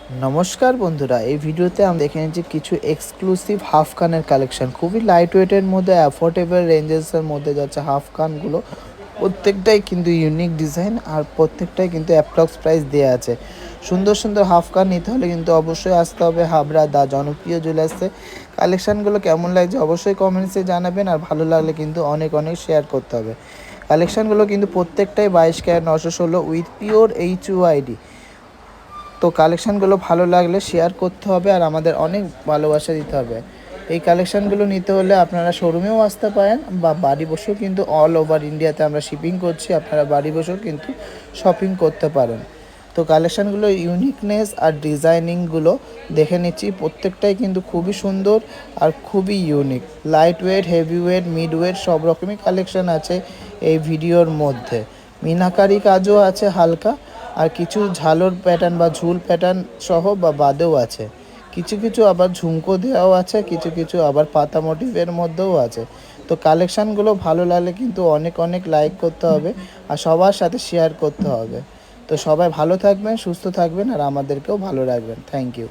নমস্কার বন্ধুরা, এই ভিডিওতে আমরা দেখে নিচ্ছি কিছু এক্সক্লুসিভ হাফ কানের কালেকশন। খুবই লাইট ওয়েটের মধ্যে অ্যাফোর্ডেবল রেঞ্জেসের মধ্যে যাচ্ছে হাফ কানগুলো। প্রত্যেকটাই কিন্তু ইউনিক ডিজাইন আর প্রত্যেকটাই কিন্তু অ্যাপ্রক্স প্রাইস দেওয়া আছে। সুন্দর সুন্দর হাফ কান নিতে হলে কিন্তু অবশ্যই আসতে হবে হাবড়া দা জনপ্রিয় জুয়েলার্সে। কালেকশানগুলো কেমন লাগছে অবশ্যই কমেন্টসে জানাবেন, আর ভালো লাগলে কিন্তু অনেক অনেক শেয়ার করতে হবে। কালেকশানগুলো কিন্তু প্রত্যেকটাই 22 ক্যারেট 916 উইথ পিওর HUID। তো কালেকশানগুলো ভালো লাগলে শেয়ার করতে হবে আর আমাদের অনেক ভালোবাসা দিতে হবে। এই কালেকশানগুলো নিতে হলে আপনারা শোরুমেও আসতে পারেন বা বাড়ি বসেও কিন্তু অল ওভার ইন্ডিয়াতে আমরা শিপিং করছি, আপনারা বাড়ি বসেও কিন্তু শপিং করতে পারেন। তো কালেকশানগুলো ইউনিকনেস আর ডিজাইনিংগুলো দেখে নিচ্ছি, প্রত্যেকটাই কিন্তু খুবই সুন্দর আর খুবই unique. Light weight, heavy weight, mid weight সব রকমই কালেকশান আছে এই ভিডিওর মধ্যে। মিনাকারি কাজও আছে হালকা, আর কিছু ঝালর প্যাটার্ন বা ঝুল প্যাটার্ন সহ বা বাদেও আছে। কিছু কিছু আবার ঝুমকো দেওয়াও আছে, কিছু কিছু আবার পাতা মোটিভের মধ্যেও আছে। তো কালেকশানগুলো ভালো লাগলে কিন্তু অনেক অনেক লাইক করতে হবে আর সবার সাথে শেয়ার করতে হবে। তো সবাই ভালো থাকবেন, সুস্থ থাকবেন আর আমাদেরকেও ভালো রাখবেন। Thank you.